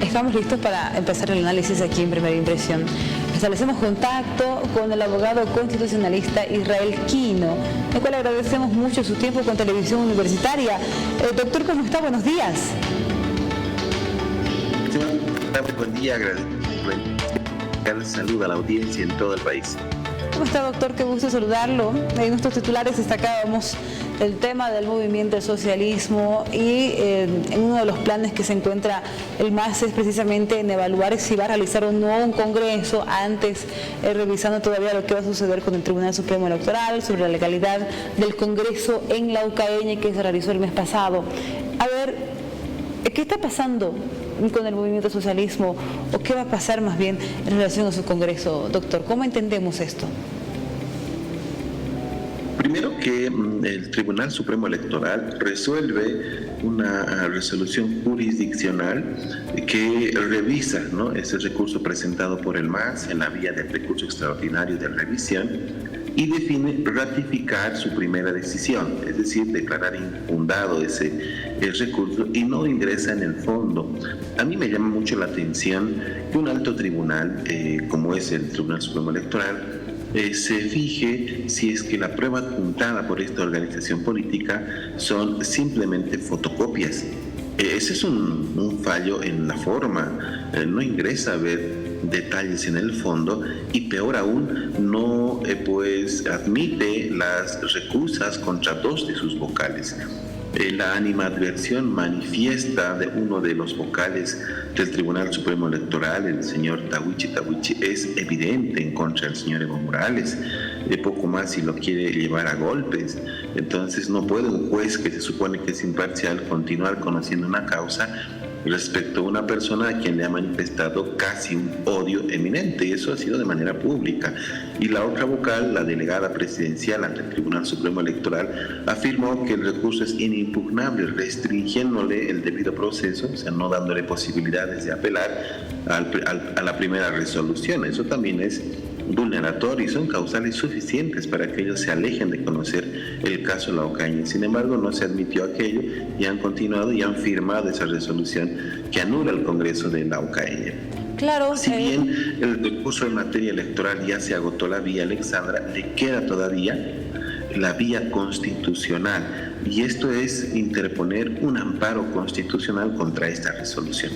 Estamos listos para empezar el análisis aquí en Primera Impresión. Establecemos contacto con el abogado constitucionalista Israel Quino, al cual agradecemos mucho su tiempo con Televisión Universitaria. Doctor, ¿cómo está? Buenos días. Buen día, saludo a la audiencia en todo el país. ¿Cómo está, doctor? Qué gusto saludarlo. En nuestros titulares destacábamos el tema del movimiento del socialismo y en uno de los planes que se encuentra el MAS es precisamente en evaluar si va a realizar o no un congreso antes, revisando todavía lo que va a suceder con el Tribunal Supremo Electoral sobre la legalidad del congreso en la UCAeñe que se realizó el mes pasado. A ver, ¿qué está pasando con el movimiento socialismo o qué va a pasar más bien en relación a su congreso, doctor? ¿Cómo entendemos esto? Primero que el Tribunal Supremo Electoral resuelve una resolución jurisdiccional que revisa, ¿no?, ese recurso presentado por el MAS en la vía del recurso extraordinario de revisión y define ratificar su primera decisión, es decir, declarar infundado ese recurso y no ingresa en el fondo. A mí me llama mucho la atención que un alto tribunal, como es el Tribunal Supremo Electoral, se fije si es que la prueba adjuntada por esta organización política son simplemente fotocopias. Ese es un fallo en la forma, no ingresa a ver detalles en el fondo y peor aún no admite las recusas contra dos de sus vocales. La animadversión manifiesta de uno de los vocales del Tribunal Supremo Electoral, el señor Tawichi, es evidente en contra del señor Evo Morales. Poco más si lo quiere llevar a golpes. Entonces no puede un juez que se supone que es imparcial continuar conociendo una causa respecto a una persona a quien le ha manifestado casi un odio eminente, y eso ha sido de manera pública. Y la otra vocal, la delegada presidencial ante el Tribunal Supremo Electoral, afirmó que el recurso es inimpugnable, restringiéndole el debido proceso, o sea, no dándole posibilidades de apelar a la primera resolución. Eso también es vulneratorio y son causales suficientes para que ellos se alejen de conocer el caso La UCAeñe. Sin embargo, no se admitió aquello y han continuado y han firmado esa resolución que anula el Congreso de La UCAeñe. Claro. Si bien el recurso en materia electoral ya se agotó la vía Alexandra, le queda todavía la vía constitucional y esto es interponer un amparo constitucional contra esta resolución.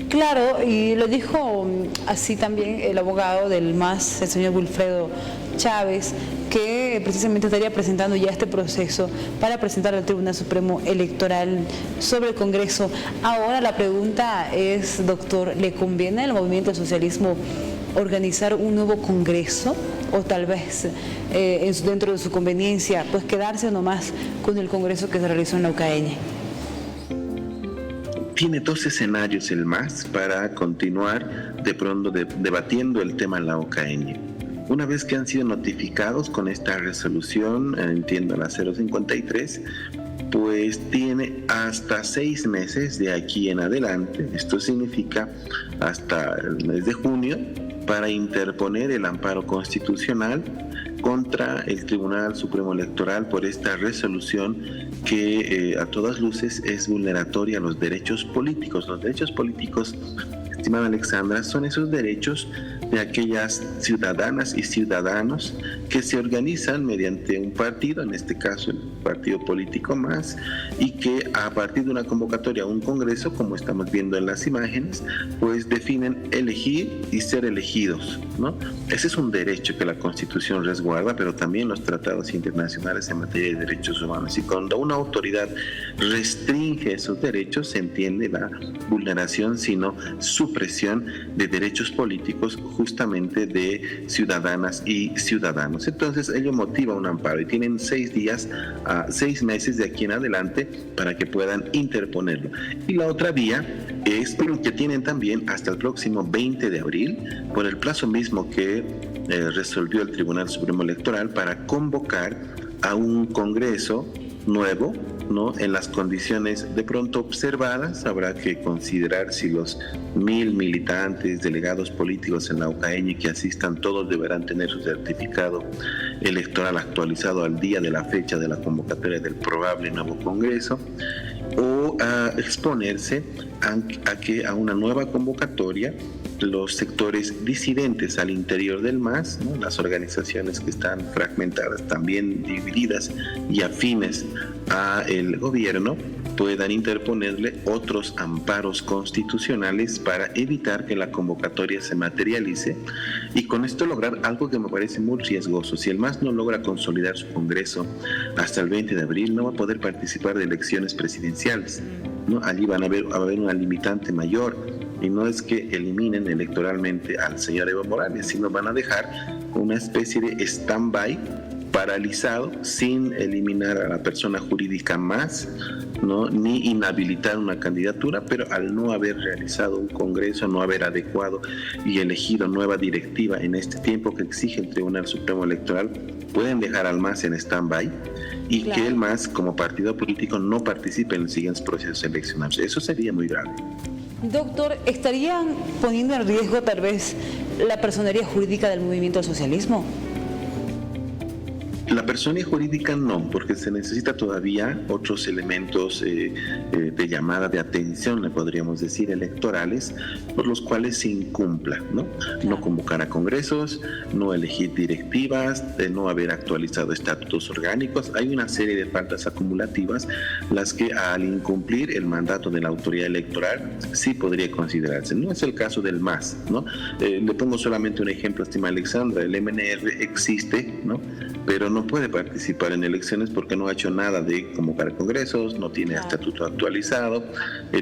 Claro, y lo dijo así también el abogado del MAS, el señor Wilfredo Chávez, que precisamente estaría presentando ya este proceso para presentar al Tribunal Supremo Electoral sobre el Congreso. Ahora la pregunta es, doctor, ¿le conviene al movimiento del socialismo organizar un nuevo Congreso o tal vez dentro de su conveniencia pues quedarse nomás con el Congreso que se realizó en la UCAeñe? Tiene dos escenarios el MAS para continuar de pronto debatiendo el tema en la UCAeñe. Una vez que han sido notificados con esta resolución, entiendo la 053, pues tiene hasta 6 meses de aquí en adelante, esto significa hasta el mes de junio, para interponer el amparo constitucional contra el Tribunal Supremo Electoral por esta resolución que a todas luces es vulneratoria a los derechos políticos. Los derechos políticos, estimada Alexandra, son esos derechos de aquellas ciudadanas y ciudadanos que se organizan mediante un partido, en este caso el partido político MAS, y que a partir de una convocatoria a un congreso, como estamos viendo en las imágenes, pues definen elegir y ser elegidos, ¿no? Ese es un derecho que la Constitución resguarda, pero también los tratados internacionales en materia de derechos humanos. Y cuando una autoridad restringe esos derechos, se entiende la vulneración, sino supresión de derechos políticos justamente de ciudadanas y ciudadanos. Entonces ello motiva un amparo y tienen 6 días a 6 meses de aquí en adelante para que puedan interponerlo. Y la otra vía es que tienen también hasta el próximo 20 de abril, por el plazo mismo que resolvió el Tribunal Supremo Electoral, para convocar a un congreso nuevo, ¿no? En las condiciones de pronto observadas. Habrá que considerar si los 1,000 militantes, delegados políticos en la UCAeñe que asistan, todos deberán tener su certificado electoral actualizado al día de la fecha de la convocatoria del probable nuevo Congreso. o a exponerse a una nueva convocatoria. Los sectores disidentes al interior del MAS, ¿no? Las organizaciones que están fragmentadas, también divididas y afines al gobierno, puedan interponerle otros amparos constitucionales para evitar que la convocatoria se materialice y con esto lograr algo que me parece muy riesgoso. Si el MAS no logra consolidar su Congreso hasta el 20 de abril, no va a poder participar de elecciones presidenciales, ¿no? Allí va a haber una limitante mayor. Y no es que eliminen electoralmente al señor Evo Morales, sino van a dejar una especie de stand-by paralizado sin eliminar a la persona jurídica más, ¿no? Ni inhabilitar una candidatura, pero al no haber realizado un congreso, no haber adecuado y elegido nueva directiva en este tiempo que exige el Tribunal Supremo Electoral, pueden dejar al MAS en stand-by y claro, que el MAS como partido político no participe en los siguientes procesos eleccionarios. Eso sería muy grave. Doctor, ¿estarían poniendo en riesgo tal vez la personería jurídica del movimiento al socialismo? La persona jurídica no, porque se necesita todavía otros elementos de llamada de atención, le podríamos decir, electorales, por los cuales se incumpla, ¿no? No convocar a congresos, no elegir directivas, no haber actualizado estatutos orgánicos. Hay una serie de faltas acumulativas, las que al incumplir el mandato de la autoridad electoral sí podría considerarse. No es el caso del MAS, ¿no? Le pongo solamente un ejemplo, estimada Alexandra. El MNR existe, ¿no? Pero no puede participar en elecciones porque no ha hecho nada de convocar congresos, no tiene estatuto actualizado,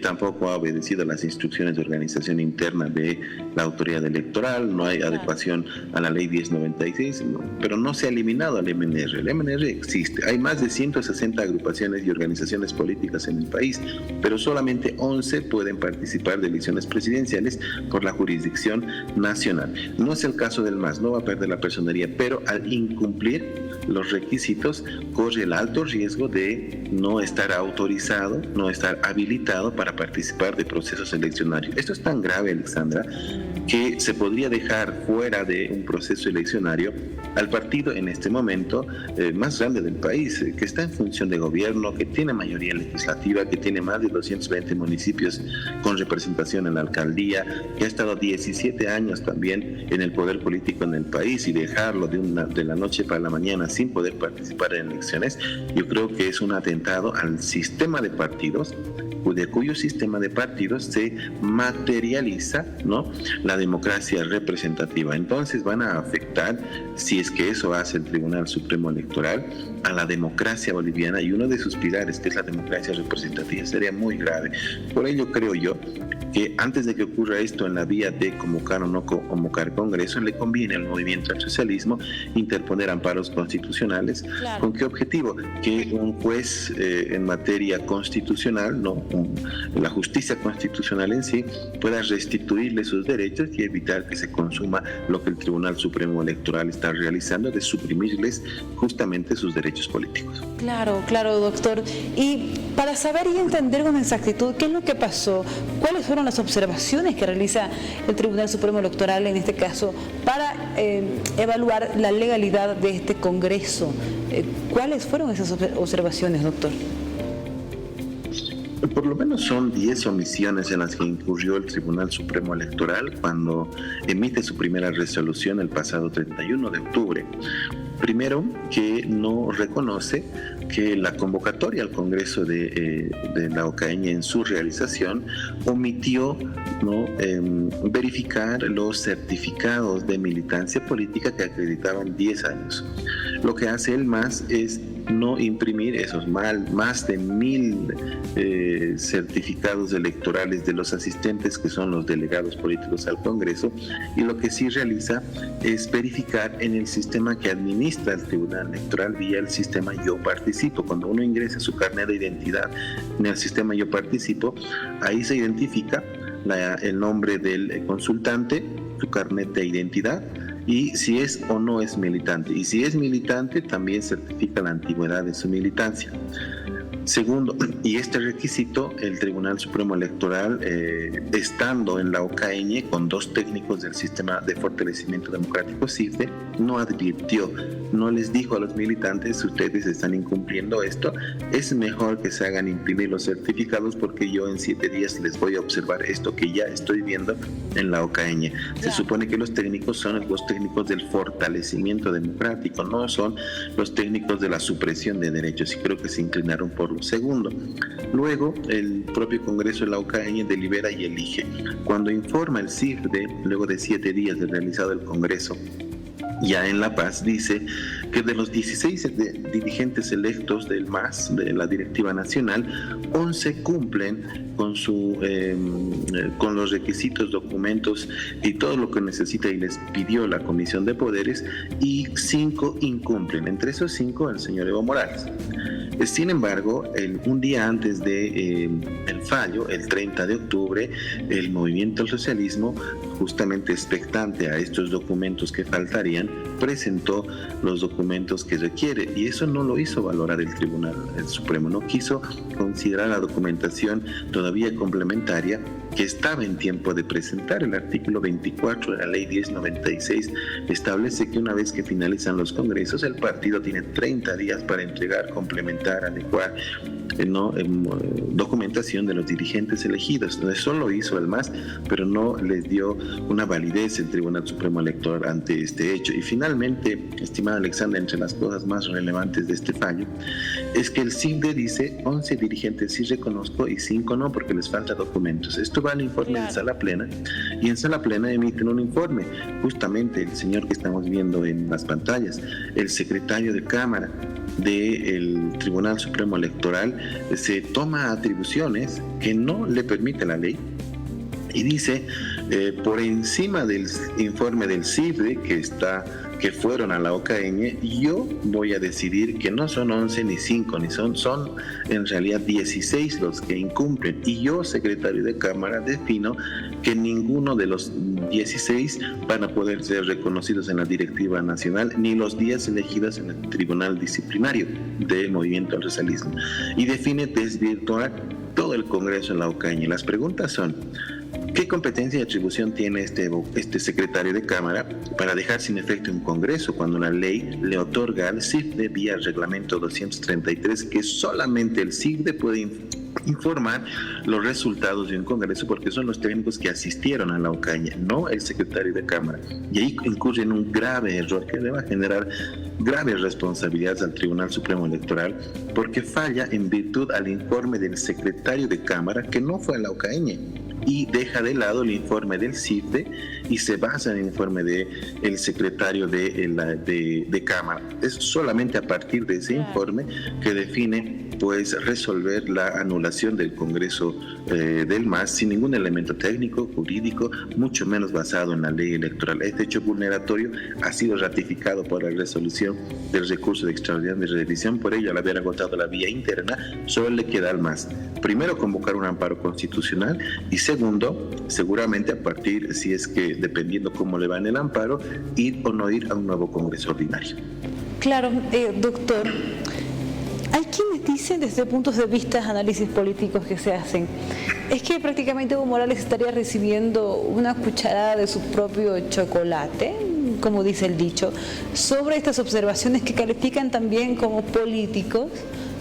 tampoco ha obedecido las instrucciones de organización interna de la autoridad electoral, no hay adecuación a la ley 1096, pero no se ha eliminado al MNR. El MNR existe, hay más de 160 agrupaciones y organizaciones políticas en el país, pero solamente 11 pueden participar de elecciones presidenciales por la jurisdicción nacional. No es el caso del MAS, no va a perder la personería, pero al incumplir los requisitos corre el alto riesgo de no estar autorizado, no estar habilitado para participar de procesos eleccionarios. Esto es tan grave, Alexandra, que se podría dejar fuera de un proceso eleccionario al partido en este momento más grande del país, que está en función de gobierno, que tiene mayoría legislativa, que tiene más de 220 municipios con representación en la alcaldía, que ha estado 17 años también en el poder político en el país, y dejarlo de la noche para la mañana sin poder participar en elecciones, yo creo que es un atentado al sistema de partidos, de cuyo sistema de partidos se materializa, ¿no?, la democracia representativa. Entonces van a afectar, si es que eso hace el Tribunal Supremo Electoral, a la democracia boliviana, y uno de sus pilares, que es la democracia representativa, sería muy grave. Por ello creo yo que antes de que ocurra esto en la vía de convocar o no convocar congreso, le conviene al movimiento al socialismo interponer amparos constitucionales. Claro. ¿Con qué objetivo? Que un juez en materia constitucional, ¿no?, la justicia constitucional en sí, pueda restituirle sus derechos y evitar que se consuma lo que el Tribunal Supremo Electoral está realizando, de suprimirles justamente sus derechos políticos. Claro, claro, doctor. Y para saber y entender con exactitud qué es lo que pasó, cuáles fueron las observaciones que realiza el Tribunal Supremo Electoral en este caso para evaluar la legalidad de este Congreso, ¿cuáles fueron esas observaciones, doctor? Por lo menos son 10 omisiones en las que incurrió el Tribunal Supremo Electoral cuando emite su primera resolución el pasado 31 de octubre. Primero, que no reconoce que la convocatoria al Congreso de la Ocaña en su realización omitió, ¿no?, verificar los certificados de militancia política que acreditaban 10 años. Lo que hace el MAS es no imprimir esos más de 1000 certificados electorales de los asistentes, que son los delegados políticos al Congreso, y lo que sí realiza es verificar en el sistema que administra el Tribunal Electoral vía el sistema Yo Participo. Cuando uno ingresa su carnet de identidad en el sistema Yo Participo, ahí se identifica el nombre del consultante, su carnet de identidad, y si es o no es militante. Y si es militante, también certifica la antigüedad de su militancia. Segundo, y este requisito, el Tribunal Supremo Electoral, estando en la OCAEñe con 2 técnicos del Sistema de Fortalecimiento Democrático CIFDE, no advirtió, no les dijo a los militantes: ustedes están incumpliendo esto, es mejor que se hagan imprimir los certificados porque yo en 7 días les voy a observar esto que ya estoy viendo en la OCAEñe. Se supone que los técnicos son los técnicos del fortalecimiento democrático, no son los técnicos de la supresión de derechos, y creo que se inclinaron por lo segundo. Luego, el propio Congreso de la OCAEñe delibera y elige. Cuando informa el CIFDE, luego de 7 días de realizado el Congreso, ya en La Paz, dice que de los 16 dirigentes electos del MAS, de la Directiva Nacional, 11 cumplen con los requisitos, documentos y todo lo que necesita y les pidió la Comisión de Poderes, y 5 incumplen. Entre esos 5, el señor Evo Morales. Sin embargo, un día antes de el fallo, el 30 de octubre, el Movimiento al Socialismo, justamente expectante a estos documentos que faltarían, presentó los documentos que requiere, y eso no lo hizo valorar el Tribunal Supremo, no quiso considerar la documentación todavía complementaria que estaba en tiempo de presentar. El artículo 24 de la Ley 1096 establece que una vez que finalizan los congresos, el partido tiene 30 días para entregar, complementar, adecuar documentación de los dirigentes elegidos. Eso lo hizo el MAS, pero no les dio una validez el Tribunal Supremo Electoral ante este hecho. Y finalmente, estimado Alexander, entre las cosas más relevantes de este fallo es que el CIFDE dice: 11 dirigentes sí reconozco y 5 no, porque les falta documentos. Esto va al informe de Sala Plena, y en Sala Plena emiten un informe. Justamente el señor que estamos viendo en las pantallas, el secretario de Cámara del Tribunal Supremo Electoral, se toma atribuciones que no le permite la ley y dice, por encima del informe del CIFDE que fueron a la OCAEñe, yo voy a decidir que no son 11 ni 5, ni son en realidad 16 los que incumplen, y yo, secretario de Cámara, defino que ninguno de los 16 van a poder ser reconocidos en la Directiva Nacional, ni los 10 elegidos en el Tribunal Disciplinario del Movimiento al Socialismo, y define desvirtuar todo el Congreso en la OCAEñe. Las preguntas son: ¿qué competencia y atribución tiene este secretario de Cámara para dejar sin efecto un Congreso cuando la ley le otorga al CIFDE vía reglamento 233 que solamente el CIFDE puede informar los resultados de un Congreso, porque son los técnicos que asistieron a la OCAEñe, no el secretario de Cámara? Y ahí incurre en un grave error que le va a generar graves responsabilidades al Tribunal Supremo Electoral, porque falla en virtud al informe del secretario de Cámara, que no fue a la OCAEñe, y deja de lado el informe del CIFDE y se basa en el informe del secretario de Cámara. Es solamente a partir de ese informe que define resolver la anulación del Congreso del MAS sin ningún elemento técnico, jurídico, mucho menos basado en la ley electoral. Este hecho vulneratorio ha sido ratificado por la resolución del recurso de extraordinaria revisión. Por ello, al haber agotado la vía interna, solo le queda al MAS, primero, convocar un amparo constitucional, y segundo, seguramente a partir, si es que dependiendo cómo le va en el amparo, ir o no ir a un nuevo Congreso ordinario. Claro, doctor. Hay quienes dicen, desde puntos de vista, análisis políticos que se hacen, es que prácticamente Evo Morales estaría recibiendo una cucharada de su propio chocolate, como dice el dicho, sobre estas observaciones que califican también como políticos,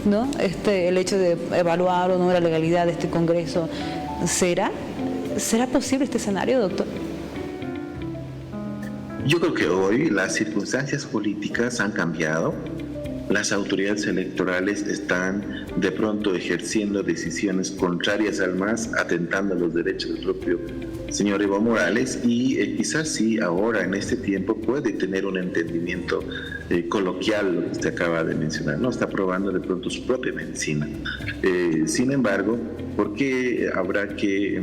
¿no? El hecho de evaluar o no la legalidad de este Congreso. ¿Será posible este escenario, doctor? Yo creo que hoy las circunstancias políticas han cambiado. Las autoridades electorales están de pronto ejerciendo decisiones contrarias al MAS, atentando a los derechos del propio señor Evo Morales, y quizás sí ahora en este tiempo puede tener un entendimiento coloquial, lo que usted acaba de mencionar, no está probando de pronto su propia medicina. Sin embargo, ¿por qué habrá que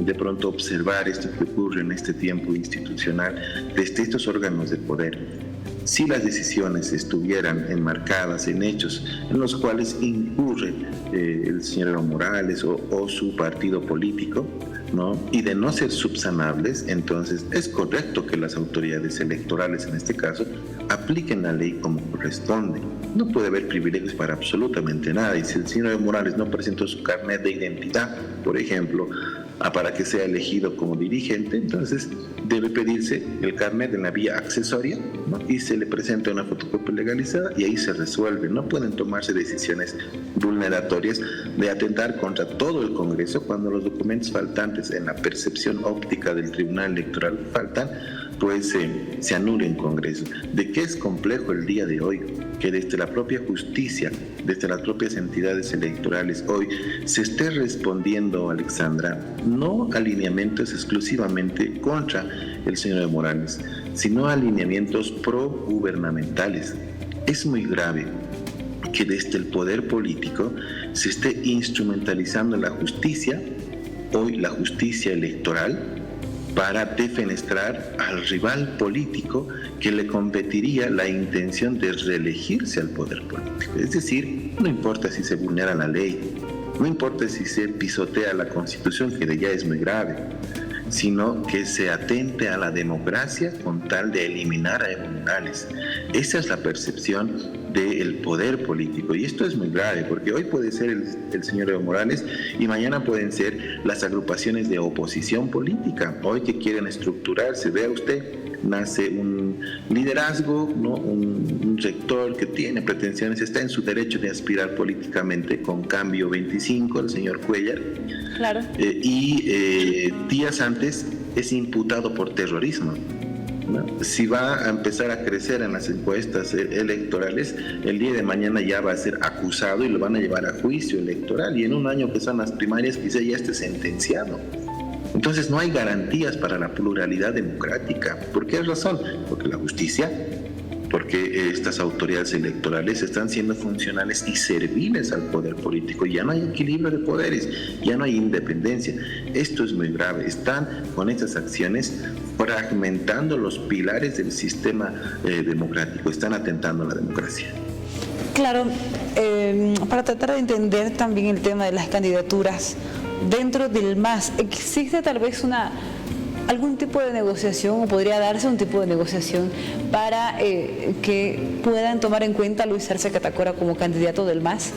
de pronto observar esto que ocurre en este tiempo institucional desde estos órganos de poder? Si las decisiones estuvieran enmarcadas en hechos en los cuales incurre el señor Evo Morales o su partido político, ¿no? Y de no ser subsanables, entonces es correcto que las autoridades electorales, en este caso, apliquen la ley como corresponde. No puede haber privilegios para absolutamente nada. Y si el señor Evo Morales no presentó su carnet de identidad, por ejemplo, para que sea elegido como dirigente, entonces debe pedirse el carnet en la vía accesoria, ¿no? Y se le presenta una fotocopia legalizada y ahí se resuelve. No pueden tomarse decisiones vulneratorias de atentar contra todo el Congreso cuando los documentos faltantes en la percepción óptica del Tribunal Electoral faltan, pues se anula en Congreso. ¿De qué es complejo el día de hoy? Que desde la propia justicia, desde las propias entidades electorales hoy se esté respondiendo, Alexandra, no alineamientos exclusivamente contra el señor Evo Morales, sino alineamientos pro-gubernamentales. Es muy grave que desde el poder político se esté instrumentalizando la justicia, hoy la justicia electoral, para defenestrar al rival político que le competiría la intención de reelegirse al poder político. Es decir, no importa si se vulnera la ley, no importa si se pisotea la Constitución, que de ya es muy grave, sino que se atente a la democracia con tal de eliminar a Evo Morales. Esa es la percepción del poder político, y esto es muy grave porque hoy puede ser el señor Evo Morales y mañana pueden ser las agrupaciones de oposición política, hoy que quieren estructurarse. Vea usted, nace un liderazgo, ¿no? un rector que tiene pretensiones, está en su derecho de aspirar políticamente con Cambio 25, el señor Cuellar, claro. Días antes es imputado por terrorismo, ¿no? Si va a empezar a crecer en las encuestas electorales, el día de mañana ya va a ser acusado y lo van a llevar a juicio electoral, y en un año que son las primarias quizá ya esté sentenciado. Entonces no hay garantías para la pluralidad democrática. ¿Por qué razón? Porque la justicia, porque estas autoridades electorales están siendo funcionales y serviles al poder político. Ya no hay equilibrio de poderes, ya no hay independencia. Esto es muy grave. Están con estas acciones fragmentando los pilares del sistema democrático, están atentando a la democracia. Claro, para tratar de entender también el tema de las candidaturas dentro del MAS, ¿existe tal vez algún tipo de negociación, o podría darse un tipo de negociación para que puedan tomar en cuenta a Luis Arce Catacora como candidato del MAS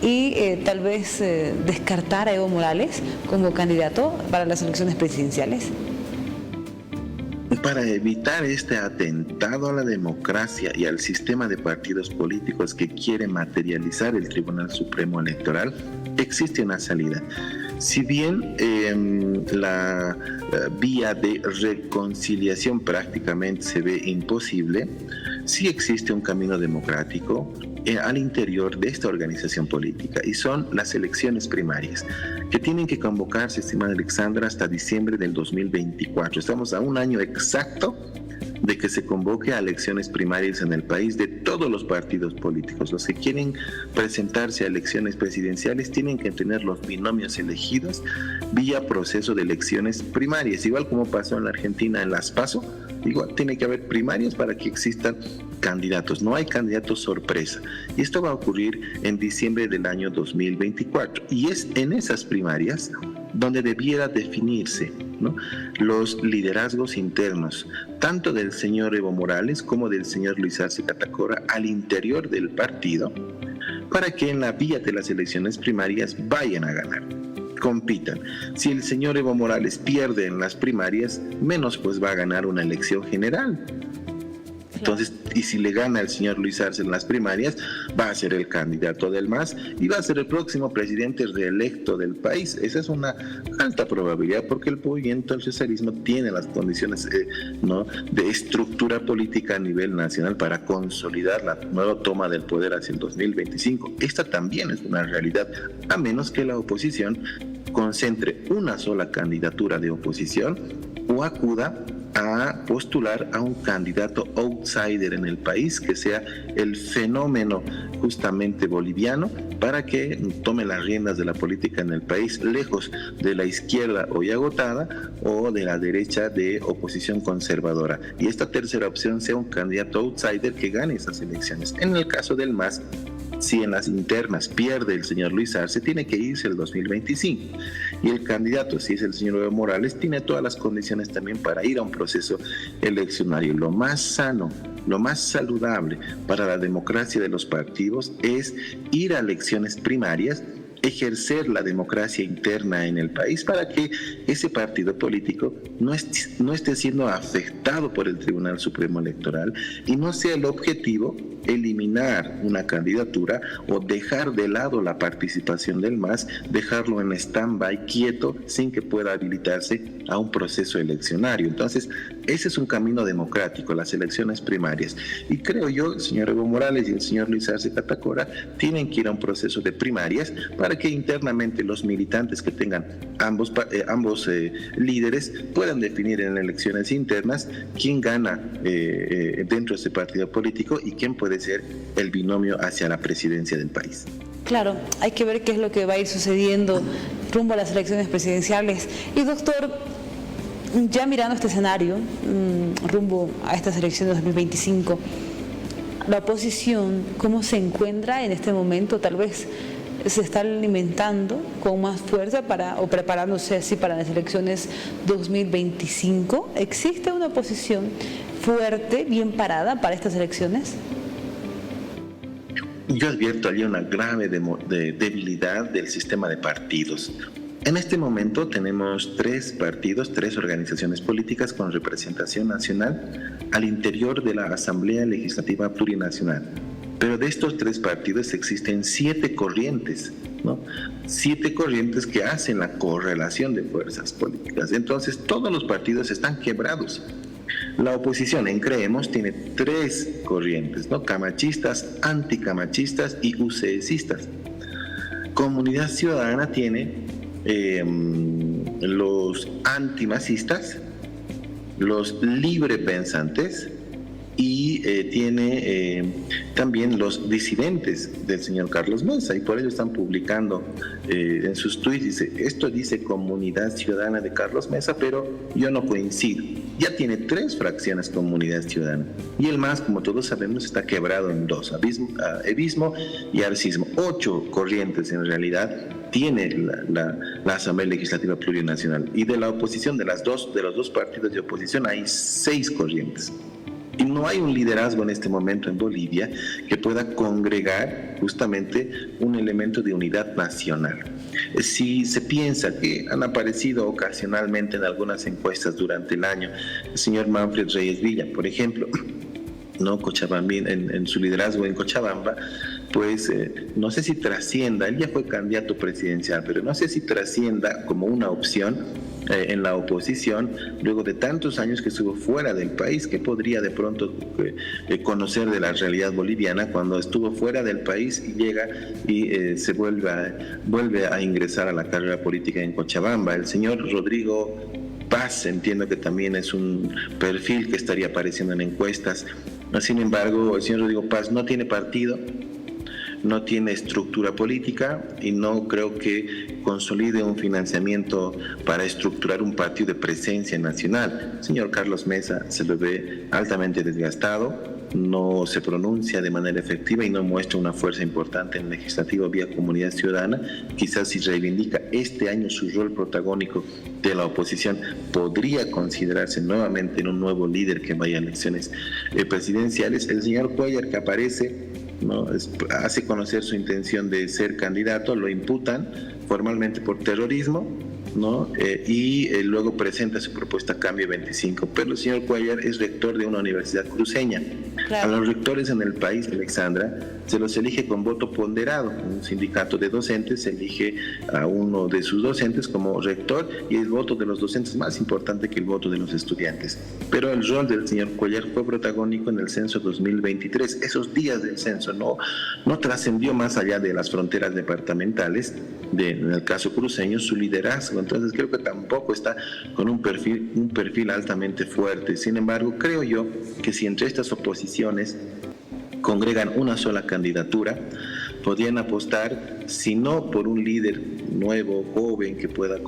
y tal vez descartar a Evo Morales como candidato para las elecciones presidenciales? Para evitar este atentado a la democracia y al sistema de partidos políticos que quiere materializar el Tribunal Supremo Electoral, existe una salida. Si bien la vía de reconciliación prácticamente se ve imposible, sí existe un camino democrático al interior de esta organización política, y son las elecciones primarias, que tienen que convocarse, estimada Alexandra, hasta diciembre del 2024. Estamos a un año exacto de que se convoque a elecciones primarias en el país de todos los partidos políticos. Los que quieren presentarse a elecciones presidenciales tienen que tener los binomios elegidos vía proceso de elecciones primarias, igual como pasó en la Argentina en las PASO. Igual tiene que haber primarias para que existan candidatos. No hay candidatos sorpresa. Y esto va a ocurrir en diciembre del año 2024. Y es en esas primarias donde debiera definirse, ¿no?, los liderazgos internos, tanto del señor Evo Morales como del señor Luis Arce Catacora al interior del partido, para que en la vía de las elecciones primarias vayan a ganar, compitan. Si el señor Evo Morales pierde en las primarias, menos pues va a ganar una elección general. Entonces, y si le gana el señor Luis Arce en las primarias, va a ser el candidato del MAS y va a ser el próximo presidente reelecto del país. Esa es una alta probabilidad, porque el movimiento del socialismo tiene las condiciones de estructura política a nivel nacional para consolidar la nueva toma del poder hacia el 2025. Esta también es una realidad, a menos que la oposición concentre una sola candidatura de oposición o acuda a postular a un candidato outsider en el país, que sea el fenómeno justamente boliviano, para que tome las riendas de la política en el país, lejos de la izquierda hoy agotada o de la derecha de oposición conservadora. Y esta tercera opción sea un candidato outsider que gane esas elecciones. En el caso del MAS, si en las internas pierde el señor Luis Arce, tiene que irse el 2025. Y el candidato, si es el señor Evo Morales, tiene todas las condiciones también para ir a un proceso eleccionario. Lo más sano lo más saludable para la democracia de los partidos es ir a elecciones primarias, ejercer la democracia interna en el país para que ese partido político no esté siendo afectado por el Tribunal Supremo Electoral y no sea el objetivo eliminar una candidatura o dejar de lado la participación del MAS, dejarlo en stand-by quieto sin que pueda habilitarse a un proceso eleccionario. Entonces, ese es un camino democrático, las elecciones primarias. Y creo yo, el señor Evo Morales y el señor Luis Arce Catacora tienen que ir a un proceso de primarias para que internamente los militantes que tengan ambos líderes puedan definir en elecciones internas quién gana dentro de ese partido político y quién puede ser el binomio hacia la presidencia del país. Claro, hay que ver qué es lo que va a ir sucediendo rumbo a las elecciones presidenciales. Y doctor, ya mirando este escenario, rumbo a estas elecciones de 2025, la oposición, ¿cómo se encuentra en este momento? Tal vez se está alimentando con más fuerza o preparándose así para las elecciones 2025. ¿Existe una oposición fuerte, bien parada para estas elecciones? Yo advierto allí una grave debilidad del sistema de partidos. En este momento tenemos 3 partidos, 3 organizaciones políticas con representación nacional al interior de la Asamblea Legislativa Plurinacional. Pero de estos 3 partidos existen 7 corrientes, ¿no? 7 corrientes que hacen la correlación de fuerzas políticas. Entonces, todos los partidos están quebrados. La oposición en Creemos tiene 3 corrientes, ¿no? Camachistas, anticamachistas y UCSistas. Comunidad Ciudadana tiene los antimasistas, los librepensantes y tiene también los disidentes del señor Carlos Mesa, y por ello están publicando en sus tweets, esto dice Comunidad Ciudadana de Carlos Mesa, pero yo no coincido. Ya tiene 3 fracciones Comunidad Ciudadana, y el MAS, como todos sabemos, está quebrado en 2, evismo y arcismo. 8 corrientes en realidad tiene la Asamblea Legislativa Plurinacional, y de la oposición, de los dos partidos de oposición, hay 6 corrientes. Y no hay un liderazgo en este momento en Bolivia que pueda congregar justamente un elemento de unidad nacional. Si se piensa que han aparecido ocasionalmente en algunas encuestas durante el año, el señor Manfred Reyes Villa, por ejemplo, ¿no? Cochabambín, en su liderazgo en Cochabamba, pues no sé si trascienda, él ya fue candidato presidencial, pero no sé si trascienda como una opción en la oposición, luego de tantos años que estuvo fuera del país, que podría de pronto conocer de la realidad boliviana cuando estuvo fuera del país y llega y se vuelve a ingresar a la carrera política en Cochabamba. El señor Rodrigo Paz, entiendo que también es un perfil que estaría apareciendo en encuestas. Sin embargo, el señor Rodrigo Paz no tiene partido, no tiene estructura política y no creo que consolide un financiamiento para estructurar un partido de presencia nacional. El señor Carlos Mesa se lo ve altamente desgastado, no se pronuncia de manera efectiva y no muestra una fuerza importante en el legislativo vía Comunidad Ciudadana. Quizás si reivindica este año su rol protagónico de la oposición, podría considerarse nuevamente en un nuevo líder que vaya a elecciones presidenciales. El señor Cuellar, que aparece, ¿no? Hace conocer su intención de ser candidato, lo imputan formalmente por terrorismo, ¿no? Y luego presenta su propuesta Cambio 25, pero el señor Cuellar es rector de una universidad cruceña. Claro. A los rectores en el país, Alexandra, se los elige con voto ponderado. Un sindicato de docentes elige a uno de sus docentes como rector y el voto de los docentes es más importante que el voto de los estudiantes. Pero el rol del señor Cuellar fue protagónico en el censo 2023. Esos días del censo no trascendió más allá de las fronteras departamentales, en el caso cruceño, su liderazgo. Entonces creo que tampoco está con un perfil altamente fuerte. Sin embargo, creo yo que si entre estas oposiciones congregan una sola candidatura, podrían apostar sino por un líder nuevo, joven, que pueda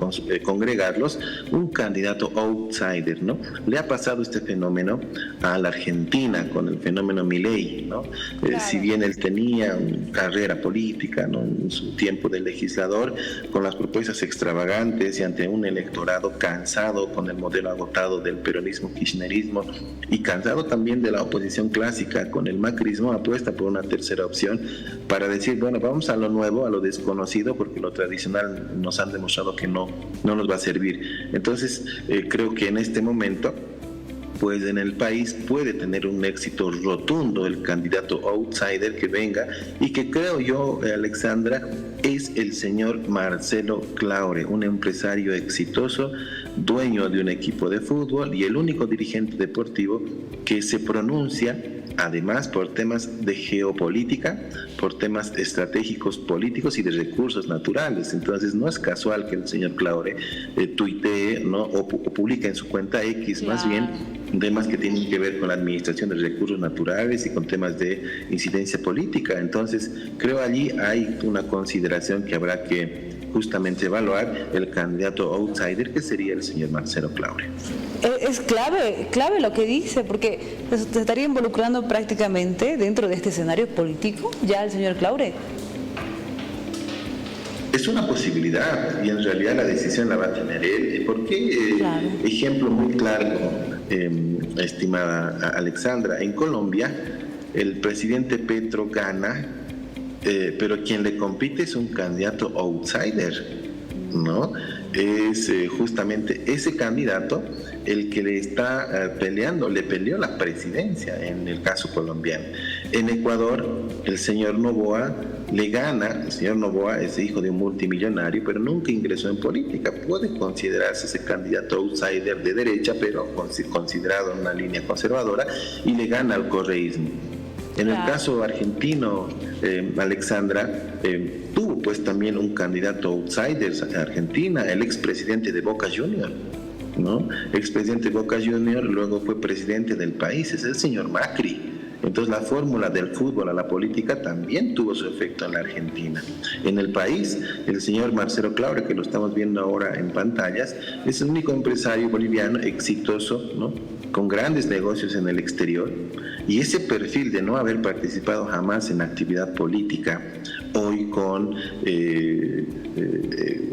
congregarlos, un candidato outsider, ¿no? Le ha pasado este fenómeno a la Argentina con el fenómeno Milei, ¿no? Claro. Si bien él tenía una carrera política, ¿no?, en su tiempo de legislador, con las propuestas extravagantes y ante un electorado cansado con el modelo agotado del peronismo, kirchnerismo, y cansado también de la oposición clásica con el macrismo, apuesta por una tercera opción para decir, bueno, vamos a lo nuevo, a lo desconocido, porque lo tradicional nos han demostrado que no nos va a servir. Entonces, creo que en este momento, pues en el país puede tener un éxito rotundo el candidato outsider que venga, y que creo yo, Alexandra, es el señor Marcelo Claure, un empresario exitoso, dueño de un equipo de fútbol y el único dirigente deportivo que se pronuncia además por temas de geopolítica, por temas estratégicos políticos y de recursos naturales. Entonces no es casual que el señor Claure tuitee, ¿no?, o publique en su cuenta X, claro, más bien temas que tienen que ver con la administración de recursos naturales y con temas de incidencia política. Entonces creo allí hay una consideración que habrá que justamente evaluar el candidato outsider, que sería el señor Marcelo Claure. Es clave lo que dice, porque se estaría involucrando prácticamente dentro de este escenario político ya el señor Claure. Es una posibilidad, y en realidad la decisión la va a tener él, porque, claro, ejemplo muy claro, estimada Alexandra, en Colombia el presidente Petro gana, pero quien le compite es un candidato outsider, ¿no? Es justamente ese candidato el que le está le peleó la presidencia en el caso colombiano. En Ecuador, el señor Noboa le gana. El señor Noboa es hijo de un multimillonario, pero nunca ingresó en política. Puede considerarse ese candidato outsider de derecha, pero considerado en una línea conservadora, y le gana al correísmo. En el caso argentino, Alexandra, tuvo pues también un candidato outsider en Argentina, el expresidente de Boca Juniors, ¿no? Expresidente de Boca Juniors, luego fue presidente del país, es el señor Macri. Entonces la fórmula del fútbol a la política también tuvo su efecto en la Argentina. En el país, el señor Marcelo Claure, que lo estamos viendo ahora en pantallas, es el único empresario boliviano exitoso, ¿no?, con grandes negocios en el exterior, y ese perfil de no haber participado jamás en actividad política, hoy con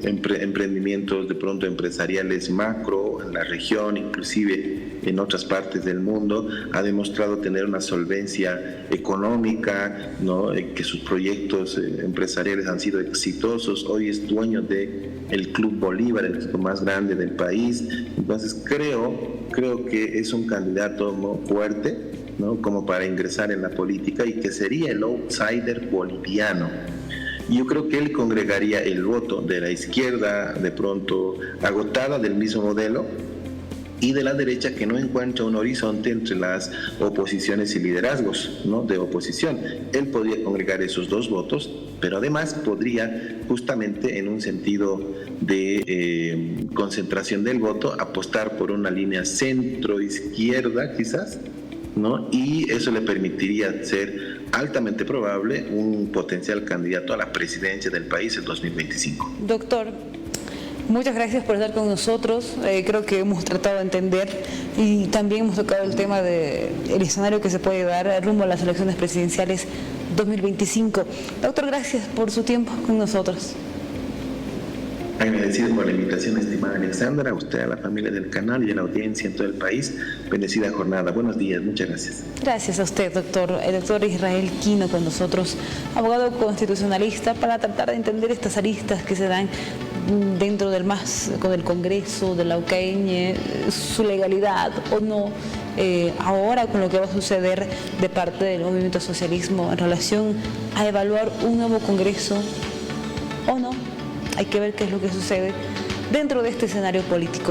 emprendimientos de pronto empresariales macro en la región, inclusive en otras partes del mundo, ha demostrado tener una solvencia económica, ¿no?, que sus proyectos empresariales han sido exitosos. Hoy es dueño del Club Bolívar, el equipo más grande del país. Entonces creo que es un candidato, ¿no?, fuerte, ¿no?, como para ingresar en la política, y que sería el outsider boliviano. Y yo creo que él congregaría el voto de la izquierda, de pronto agotada del mismo modelo, y de la derecha, que no encuentra un horizonte entre las oposiciones y liderazgos, ¿no?, de oposición. Él podría congregar esos dos votos, pero además podría, justamente en un sentido de concentración del voto, apostar por una línea centro-izquierda quizás, ¿no?, y eso le permitiría ser altamente probable un potencial candidato a la presidencia del país en 2025. Doctor, muchas gracias por estar con nosotros. Creo que hemos tratado de entender, y también hemos tocado el tema del escenario que se puede dar rumbo a las elecciones presidenciales 2025. Doctor, gracias por su tiempo con nosotros. Agradecido por la invitación, estimada Alexandra, a usted, a la familia del canal y a la audiencia en todo el país. Bendecida jornada. Buenos días, muchas gracias. Gracias a usted, doctor. El doctor Israel Quino con nosotros, abogado constitucionalista, para tratar de entender estas aristas que se dan dentro del MAS, con el Congreso, de la UCAeñe, su legalidad o no, ahora con lo que va a suceder de parte del movimiento socialismo en relación a evaluar un nuevo Congreso o no. Hay que ver qué es lo que sucede dentro de este escenario político.